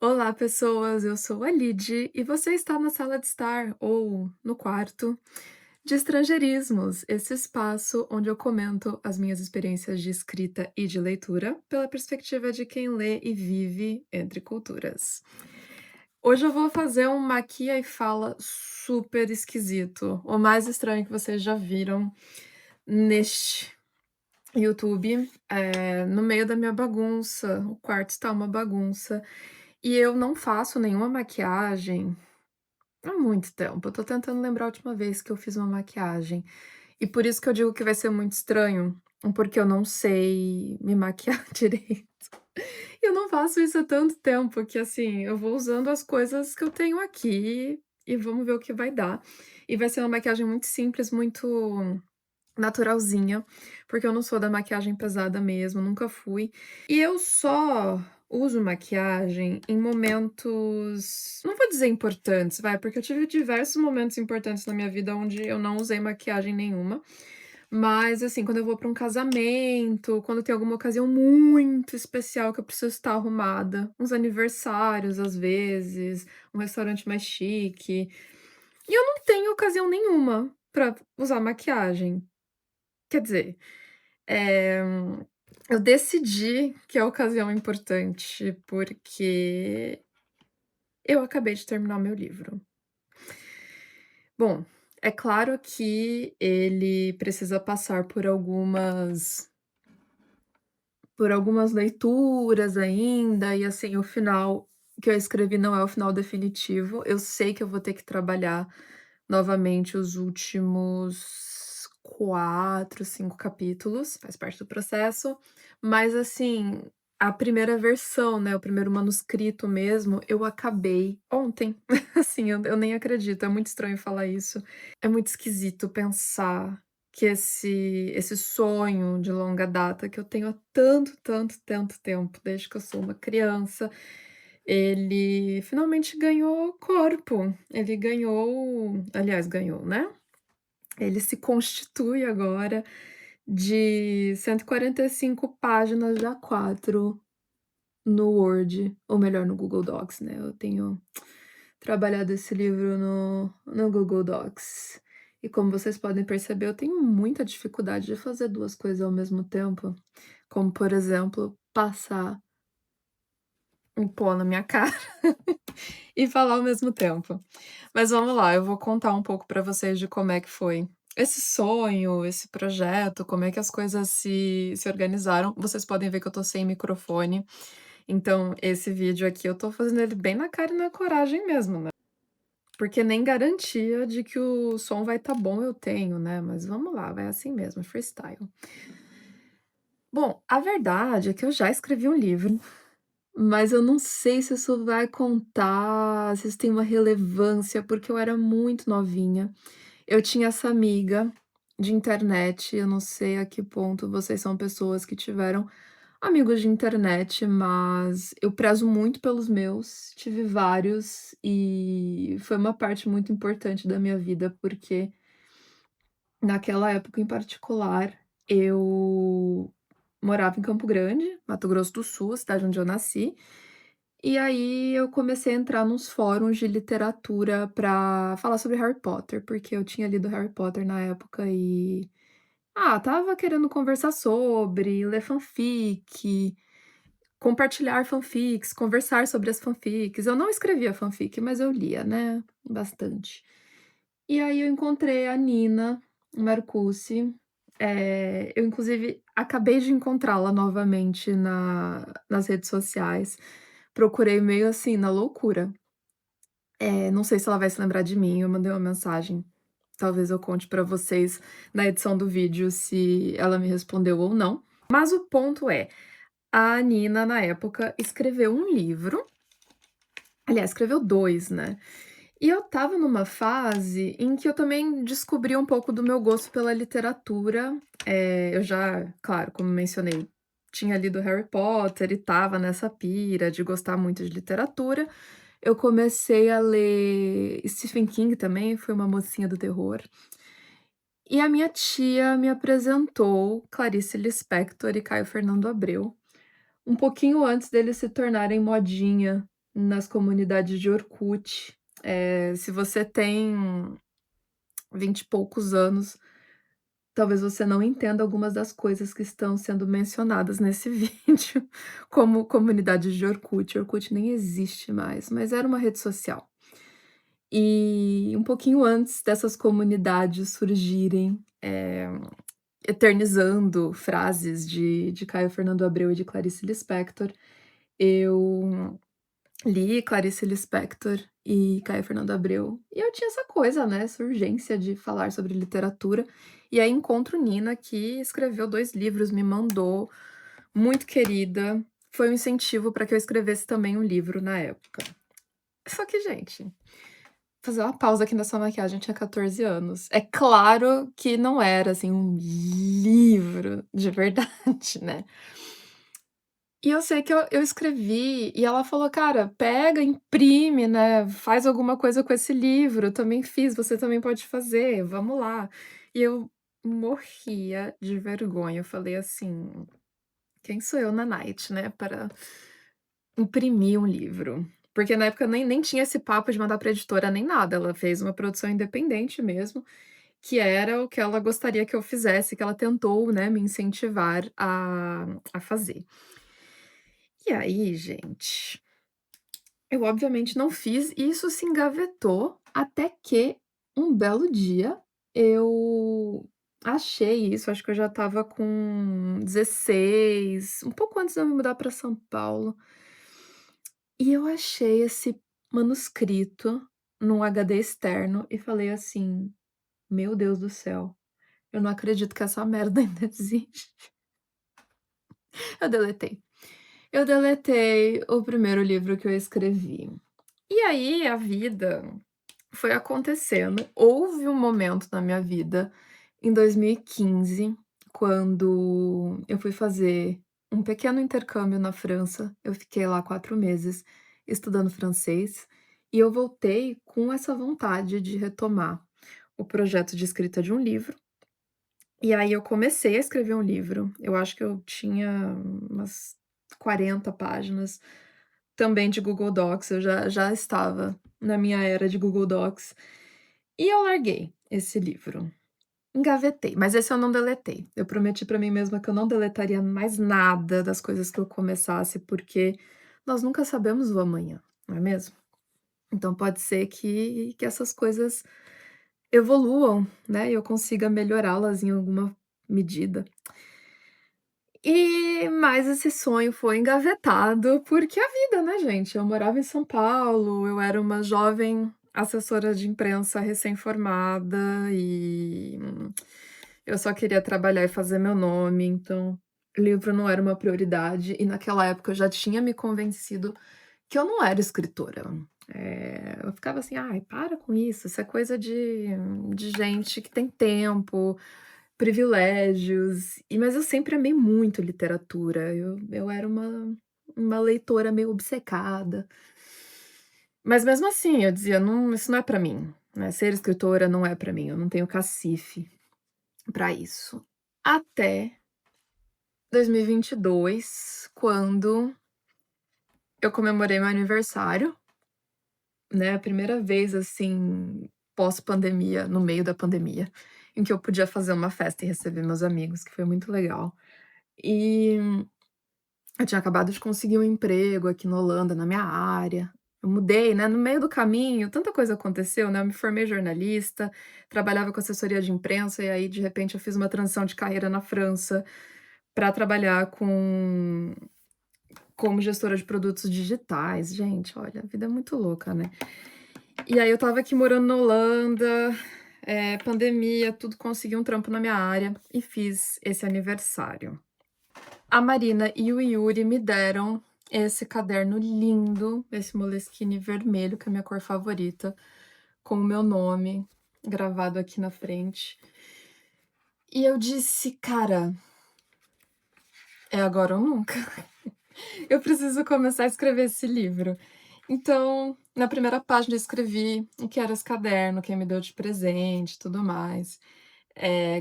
Olá, pessoas! Eu sou a Lid e você está na sala de estar, ou no quarto, de Estrangeirismos, esse espaço onde eu comento as minhas experiências de escrita e de leitura pela perspectiva de quem lê e vive entre culturas. Hoje eu vou fazer um maquia e fala super esquisito, o mais estranho que vocês já viram neste YouTube, no meio da minha bagunça, o quarto está uma bagunça. E eu não faço nenhuma maquiagem há muito tempo. Eu tô tentando lembrar a última vez que eu fiz uma maquiagem. E por isso que eu digo que vai ser muito estranho, porque eu não sei me maquiar direito. Eu não faço isso há tanto tempo que, assim, eu vou usando as coisas que eu tenho aqui e vamos ver o que vai dar. E vai ser uma maquiagem muito simples, muito naturalzinha, porque eu não sou da maquiagem pesada mesmo, nunca fui. E eu só uso maquiagem em momentos, não vou dizer importantes, vai, porque eu tive diversos momentos importantes na minha vida onde eu não usei maquiagem nenhuma. Mas, assim, quando eu vou para um casamento, quando tem alguma ocasião muito especial que eu preciso estar arrumada, uns aniversários às vezes, um restaurante mais chique, e eu não tenho ocasião nenhuma pra usar maquiagem. Quer dizer, eh, eu decidi que é ocasião importante, porque eu acabei de terminar o meu livro. Bom, é claro que ele precisa passar por algumas leituras ainda, e assim, o final que eu escrevi não é o final definitivo. Eu sei que eu vou ter que trabalhar novamente os últimos 4, 5 capítulos, faz parte do processo, mas assim, a primeira versão, né, o primeiro manuscrito mesmo, eu acabei ontem. Assim, eu nem acredito, é muito estranho falar isso. É muito esquisito pensar que esse sonho de longa data que eu tenho há tanto, tanto, tanto tempo, desde que eu sou uma criança, ele finalmente ganhou corpo. Ele ganhou, aliás, ganhou, né, ele se constitui agora de 145 páginas A4 no Word, ou melhor, no Google Docs, né, eu tenho trabalhado esse livro no Google Docs. E como vocês podem perceber, eu tenho muita dificuldade de fazer 2 coisas ao mesmo tempo, como, por exemplo, passar um pó na minha cara e falar ao mesmo tempo. Mas vamos lá, eu vou contar um pouco para vocês de como é que foi esse sonho, esse projeto, como é que as coisas se organizaram. Vocês podem ver que eu tô sem microfone, então esse vídeo aqui eu tô fazendo ele bem na cara e na coragem mesmo, né, porque nem garantia de que o som vai estar bom eu tenho, né, mas vamos lá, vai assim mesmo, freestyle. Bom, a verdade é que eu já escrevi um livro, mas eu não sei se isso vai contar, se isso tem uma relevância, porque eu era muito novinha. Eu tinha essa amiga de internet, eu não sei a que ponto vocês são pessoas que tiveram amigos de internet, mas eu prezo muito pelos meus, tive vários, e foi uma parte muito importante da minha vida, porque naquela época em particular, eu morava em Campo Grande, Mato Grosso do Sul, a cidade onde eu nasci, e aí eu comecei a entrar nos fóruns de literatura pra falar sobre Harry Potter, porque eu tinha lido Harry Potter na época e, estava querendo conversar sobre, ler fanfic, compartilhar fanfics, conversar sobre as fanfics. Eu não escrevia fanfic, mas eu lia, né, bastante. E aí eu encontrei a Nina Marcucci, eu inclusive acabei de encontrá-la novamente nas redes sociais, procurei meio assim na loucura. Não sei se ela vai se lembrar de mim, eu mandei uma mensagem, talvez eu conte pra vocês na edição do vídeo se ela me respondeu ou não. Mas o ponto é, a Nina na época escreveu um livro, aliás escreveu 2, né. E eu estava numa fase em que eu também descobri um pouco do meu gosto pela literatura, eu já, claro, como mencionei, tinha lido Harry Potter e estava nessa pira de gostar muito de literatura. Eu comecei a ler Stephen King também, fui uma mocinha do terror. E a minha tia me apresentou Clarice Lispector e Caio Fernando Abreu, um pouquinho antes deles se tornarem modinha nas comunidades de Orkut. Se você tem 20 e poucos anos, talvez você não entenda algumas das coisas que estão sendo mencionadas nesse vídeo, como comunidade de Orkut. Orkut nem existe mais, mas era uma rede social. E um pouquinho antes dessas comunidades surgirem, eternizando frases de Caio Fernando Abreu e de Clarice Lispector, eu li Clarice Lispector e Caio Fernando Abreu, e eu tinha essa coisa, né, essa urgência de falar sobre literatura, e aí encontro Nina, que escreveu 2 livros, me mandou, muito querida, foi um incentivo para que eu escrevesse também um livro na época. Só que, gente, fazer uma pausa aqui nessa maquiagem, eu tinha 14 anos. É claro que não era, assim, um livro de verdade, né. E eu sei que eu escrevi e ela falou: "Cara, pega, imprime, né, faz alguma coisa com esse livro, eu também fiz, você também pode fazer, vamos lá". E eu morria de vergonha, eu falei assim: "Quem sou eu na Night, né, para imprimir um livro?". Porque na época nem tinha esse papo de mandar pra editora nem nada, ela fez uma produção independente mesmo, que era o que ela gostaria que eu fizesse, que ela tentou, né, me incentivar a fazer. E aí, gente, eu obviamente não fiz, e isso se engavetou até que um belo dia eu achei isso, acho que eu já estava com 16, um pouco antes de eu me mudar para São Paulo, e eu achei esse manuscrito num HD externo e falei assim: "Meu Deus do céu, eu não acredito que essa merda ainda existe". Eu deletei. Eu deletei o primeiro livro que eu escrevi. E aí a vida foi acontecendo. Houve um momento na minha vida, em 2015, quando eu fui fazer um pequeno intercâmbio na França. Eu fiquei lá 4 meses estudando francês, e eu voltei com essa vontade de retomar o projeto de escrita de um livro. E aí eu comecei a escrever um livro, eu acho que eu tinha umas 40 páginas, também de Google Docs, eu já estava na minha era de Google Docs, e eu larguei esse livro, engavetei, mas esse eu não deletei. Eu prometi pra mim mesma que eu não deletaria mais nada das coisas que eu começasse, porque nós nunca sabemos o amanhã, não é mesmo? Então pode ser que essas coisas evoluam, né, e eu consiga melhorá-las em alguma medida. Mas esse sonho foi engavetado, porque a vida, né, gente. Eu morava em São Paulo, eu era uma jovem assessora de imprensa recém-formada e eu só queria trabalhar e fazer meu nome, então livro não era uma prioridade, e naquela época eu já tinha me convencido que eu não era escritora. Eu ficava assim: "Ai, para com isso é coisa de gente que tem tempo, privilégios", mas eu sempre amei muito literatura, eu era uma leitora meio obcecada. Mas mesmo assim eu dizia: "Não, isso não é pra mim, né, ser escritora não é pra mim, eu não tenho cacife pra isso". Até 2022, quando eu comemorei meu aniversário, né, a primeira vez, assim, pós-pandemia, no meio da pandemia, em que eu podia fazer uma festa e receber meus amigos, que foi muito legal. E eu tinha acabado de conseguir um emprego aqui na Holanda, na minha área. Eu mudei, né, no meio do caminho, tanta coisa aconteceu, né, eu me formei jornalista, trabalhava com assessoria de imprensa, e aí, de repente, eu fiz uma transição de carreira na França para trabalhar como gestora de produtos digitais. Gente, olha, a vida é muito louca, né. E aí eu estava aqui morando na Holanda, pandemia, tudo, consegui um trampo na minha área e fiz esse aniversário. A Marina e o Yuri me deram esse caderno lindo, esse Moleskine vermelho, que é a minha cor favorita, com o meu nome gravado aqui na frente. E eu disse: "Cara, é agora ou nunca. Eu preciso começar a escrever esse livro". Então, na primeira página eu escrevi o que era esse caderno, quem me deu de presente e tudo mais.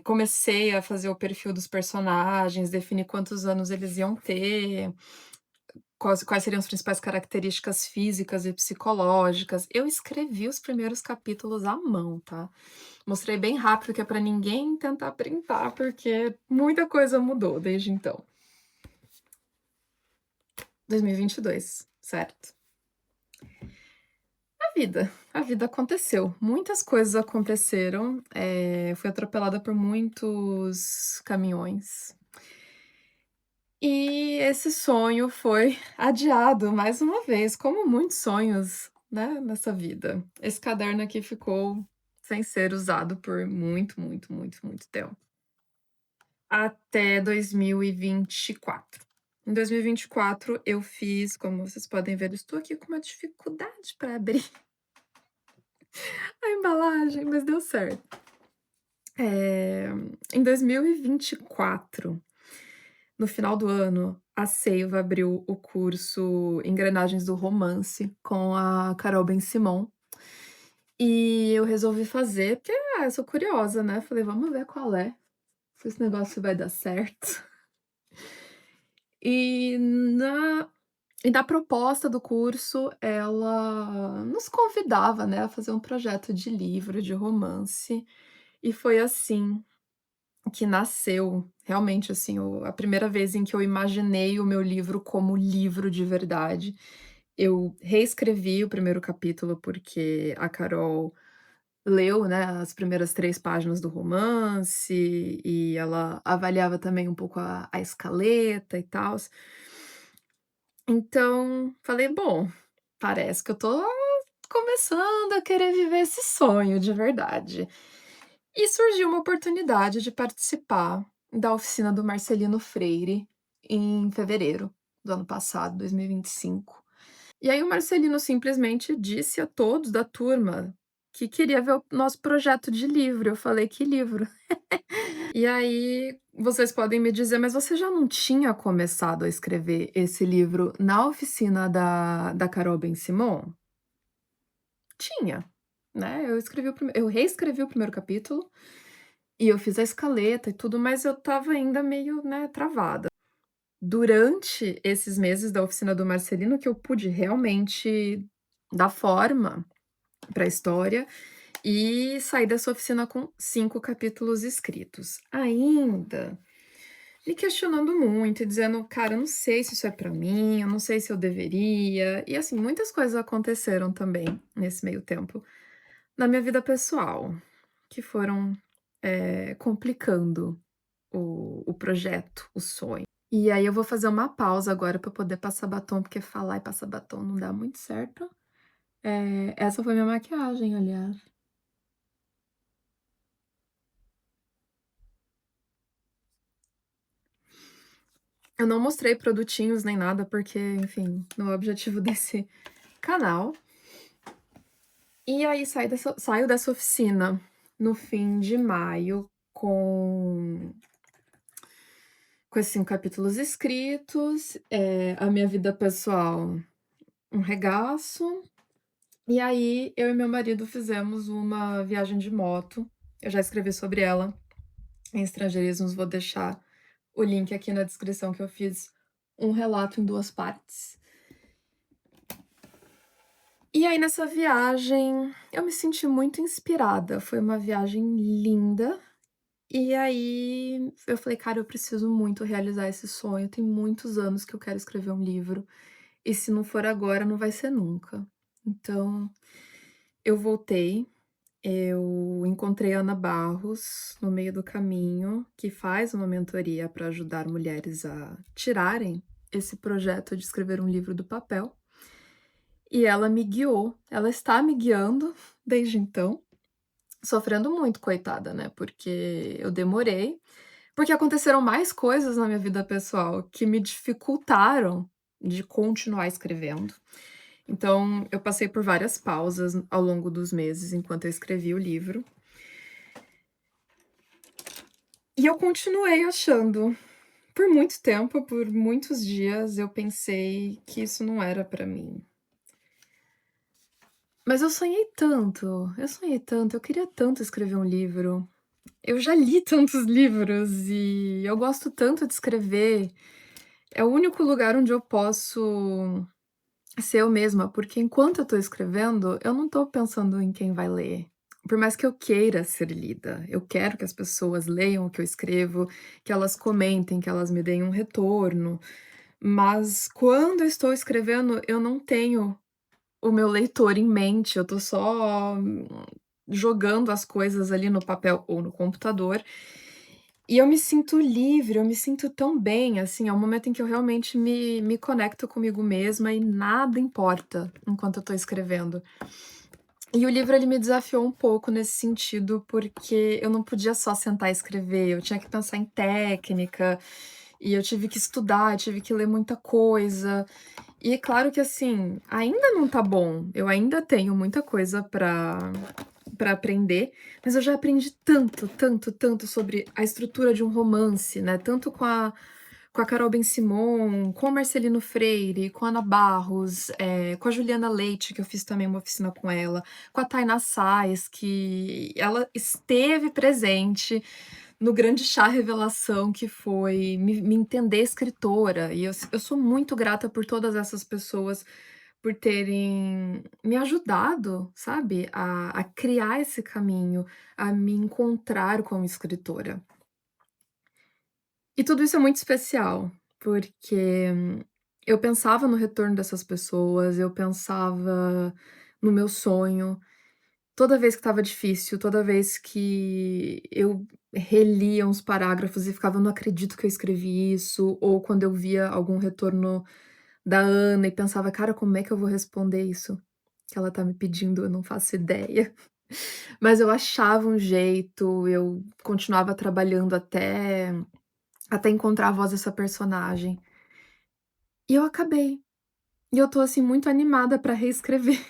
Comecei a fazer o perfil dos personagens, definir quantos anos eles iam ter, quais seriam as principais características físicas e psicológicas. Eu escrevi os primeiros capítulos à mão, tá. Mostrei bem rápido que é para ninguém tentar printar, porque muita coisa mudou desde então. 2022, certo. A vida aconteceu, muitas coisas aconteceram, fui atropelada por muitos caminhões, e esse sonho foi adiado mais uma vez, como muitos sonhos, né, nessa vida. Esse caderno aqui ficou sem ser usado por muito, muito, muito, muito tempo. Até 2024. Em 2024 eu fiz, como vocês podem ver, eu estou aqui com uma dificuldade para abrir a embalagem, mas deu certo. Em 2024, no final do ano, a Seiva abriu o curso Engrenagens do Romance com a Carol Ben-Simon, e eu resolvi fazer, porque, eu sou curiosa, né, falei: "Vamos ver qual é, se esse negócio vai dar certo". E na proposta do curso, ela nos convidava, né, a fazer um projeto de livro de romance, e foi assim que nasceu, realmente, assim, a primeira vez em que eu imaginei o meu livro como livro de verdade. Eu reescrevi o primeiro capítulo, porque a Carol leu, né, as primeiras 3 páginas do romance, e ela avaliava também um pouco a escaleta e tals. Então, falei: "Bom, parece que eu tô começando a querer viver esse sonho de verdade". E surgiu uma oportunidade de participar da oficina do Marcelino Freire em fevereiro do ano passado, 2025. E aí o Marcelino simplesmente disse a todos da turma que queria ver o nosso projeto de livro. Eu falei: "Que livro?". E aí vocês podem me dizer: "Mas você já não tinha começado a escrever esse livro na oficina da Carol Ben-Simon?". Tinha, né, eu reescrevi o primeiro capítulo, e eu fiz a escaleta e tudo, mas eu estava ainda meio, né, travada. Durante esses meses da oficina do Marcelino que eu pude realmente dar forma para a história e sair dessa oficina com 5 capítulos escritos. Ainda me questionando muito e dizendo: "Cara, eu não sei se isso é para mim, eu não sei se eu deveria". E, assim, muitas coisas aconteceram também nesse meio tempo na minha vida pessoal, que foram, complicando o projeto, o sonho. E aí eu vou fazer uma pausa agora para poder passar batom, porque falar e passar batom não dá muito certo. Essa foi minha maquiagem, aliás. Eu não mostrei produtinhos nem nada, porque, enfim, não é o objetivo desse canal. E aí saio dessa oficina no fim de maio com esses 5 capítulos escritos, a minha vida pessoal um regaço. E aí, eu e meu marido fizemos uma viagem de moto. Eu já escrevi sobre ela em Estrangeirismos, vou deixar o link aqui na descrição, que eu fiz um relato em 2 partes. E aí, nessa viagem, eu me senti muito inspirada, foi uma viagem linda. E aí, eu falei: "Cara, eu preciso muito realizar esse sonho, tem muitos anos que eu quero escrever um livro, e se não for agora, não vai ser nunca". Então, eu voltei. Eu encontrei a Ana Barros no meio do caminho, que faz uma mentoria para ajudar mulheres a tirarem esse projeto de escrever um livro do papel, e ela me guiou. Ela está me guiando desde então, sofrendo muito, coitada, né, porque eu demorei, porque aconteceram mais coisas na minha vida pessoal que me dificultaram de continuar escrevendo. Então, eu passei por várias pausas ao longo dos meses enquanto eu escrevi o livro. E eu continuei achando, por muito tempo, por muitos dias, eu pensei que isso não era pra mim. Mas eu sonhei tanto, eu queria tanto escrever um livro. Eu já li tantos livros e eu gosto tanto de escrever. é o único lugar onde eu posso ser eu mesma, porque enquanto eu tô escrevendo, eu não tô pensando em quem vai ler. Por mais que eu queira ser lida, eu quero que as pessoas leiam o que eu escrevo, que elas comentem, que elas me deem um retorno, mas quando eu estou escrevendo, eu não tenho o meu leitor em mente, eu tô só jogando as coisas ali no papel ou no computador, e eu me sinto livre, eu me sinto tão bem, assim, é um momento em que eu realmente me conecto comigo mesma e nada importa enquanto eu tô escrevendo. E o livro ele me desafiou um pouco nesse sentido, porque eu não podia só sentar e escrever, eu tinha que pensar em técnica, e eu tive que estudar, eu tive que ler muita coisa. E é claro que, assim, ainda não tá bom, eu ainda tenho muita coisa pra aprender, mas eu já aprendi tanto, tanto, tanto sobre a estrutura de um romance, né, tanto com a Carol Ben-Simon, com o Marcelino Freire, com a Ana Barros, com a Juliana Leite, que eu fiz também uma oficina com ela, com a Tainá Sais, que ela esteve presente no grande chá revelação que foi me entender escritora, e eu sou muito grata por todas essas pessoas, por terem me ajudado, sabe, a criar esse caminho, a me encontrar como escritora. E tudo isso é muito especial, porque eu pensava no retorno dessas pessoas, eu pensava no meu sonho, toda vez que estava difícil, toda vez que eu relia uns parágrafos e ficava: "Não acredito que eu escrevi isso", ou quando eu via algum retorno da Ana e pensava: "Cara, como é que eu vou responder isso que ela tá me pedindo? Eu não faço ideia". Mas eu achava um jeito, eu continuava trabalhando até encontrar a voz dessa personagem. E eu acabei. E eu tô, assim, muito animada pra reescrever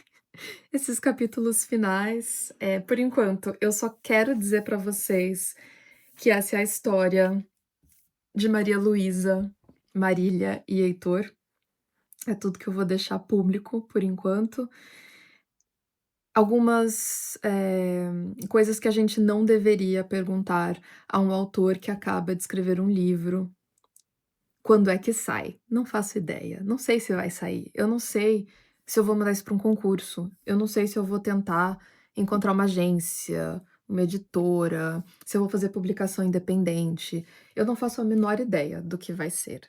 esses capítulos finais. Por enquanto, eu só quero dizer pra vocês que essa é a história de Maria Luísa, Marília e Heitor. É tudo que eu vou deixar público por enquanto. Algumas, coisas que a gente não deveria perguntar a um autor que acaba de escrever um livro. Quando é que sai? Não faço ideia, não sei se vai sair, eu não sei se eu vou mandar isso para um concurso, eu não sei se eu vou tentar encontrar uma agência, uma editora, se eu vou fazer publicação independente, eu não faço a menor ideia do que vai ser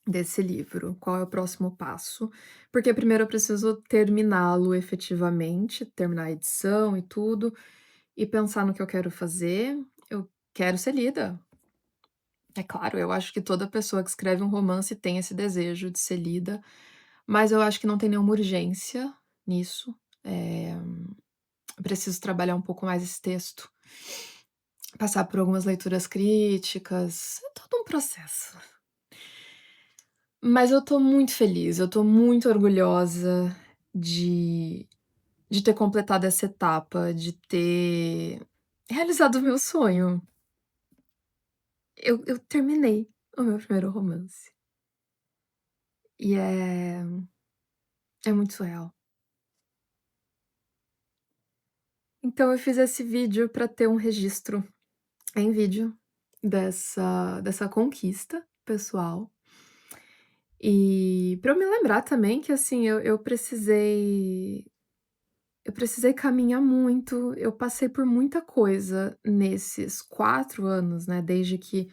desse livro, qual é o próximo passo, porque primeiro eu preciso terminá-lo efetivamente, terminar a edição e tudo, e pensar no que eu quero fazer. Eu quero ser lida. É claro, eu acho que toda pessoa que escreve um romance tem esse desejo de ser lida, mas eu acho que não tem nenhuma urgência nisso. Eh, Preciso trabalhar um pouco mais esse texto, passar por algumas leituras críticas, é todo um processo. Mas eu tô muito feliz, eu tô muito orgulhosa de de ter completado essa etapa, de ter realizado o meu sonho. Eu terminei o meu primeiro romance, e é muito surreal. Então eu fiz esse vídeo para ter um registro em vídeo dessa conquista pessoal, e para eu me lembrar também que, assim, eu precisei caminhar muito, eu passei por muita coisa nesses 4 anos, né, desde que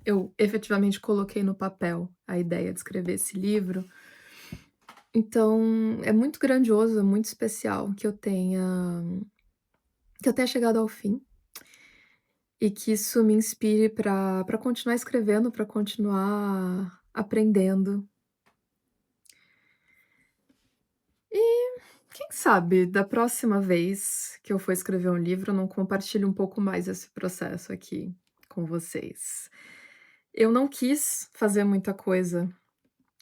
eu efetivamente coloquei no papel a ideia de escrever esse livro. Então é muito grandioso, é muito especial que eu tenha chegado ao fim. E que isso me inspire para continuar escrevendo, para continuar aprendendo. E quem sabe da próxima vez que eu for escrever um livro, eu não compartilho um pouco mais esse processo aqui com vocês. Eu não quis fazer muita coisa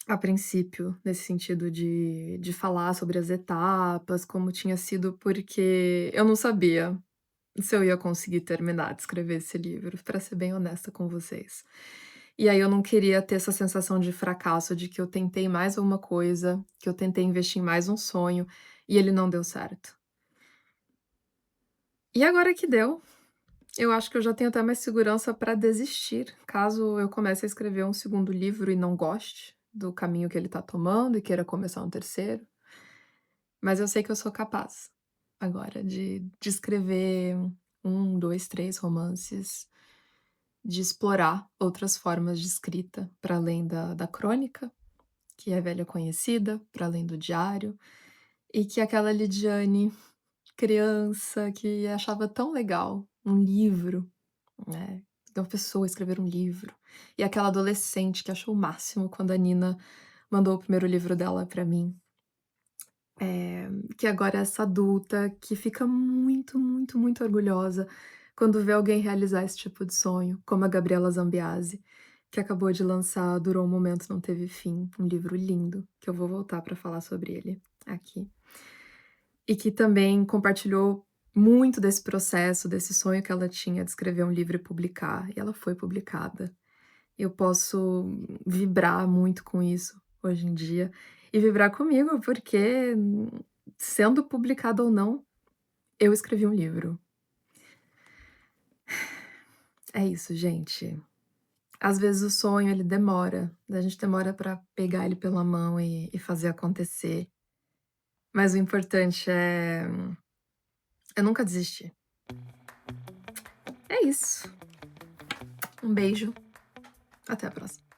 a princípio, nesse sentido de falar sobre as etapas, como tinha sido, porque eu não sabia se eu ia conseguir terminar de escrever esse livro, para ser bem honesta com vocês. E aí eu não queria ter essa sensação de fracasso, de que eu tentei mais uma coisa, que eu tentei investir em mais um sonho, e ele não deu certo. E agora que deu, Eu acho que eu já tenho até mais segurança para desistir, caso eu comece a escrever um segundo livro e não goste do caminho que ele está tomando e queira começar um terceiro, mas eu sei que eu sou capaz, agora, de escrever 1, 2, 3 romances, de explorar outras formas de escrita para além da crônica, que é velha conhecida, para além do diário, e que aquela Lidiane criança que achava tão legal um livro, né, uma pessoa escrever um livro, e aquela adolescente que achou o máximo quando a Nina mandou o primeiro livro dela pra mim, que agora é essa adulta que fica muito, muito, muito orgulhosa quando vê alguém realizar esse tipo de sonho, como a Gabriela Zambiasi, que acabou de lançar Durou um Momento, Não Teve Fim, um livro lindo, que eu vou voltar pra falar sobre ele aqui. E que também compartilhou muito desse processo, desse sonho que ela tinha de escrever um livro e publicar, e ela foi publicada. Eu posso vibrar muito com isso hoje em dia, e vibrar comigo, porque, sendo publicado ou não, eu escrevi um livro. É isso, gente. Às vezes o sonho ele demora, a gente demora pra pegar ele pela mão e fazer acontecer, mas o importante é nunca desistir. É isso. Um beijo, até a próxima.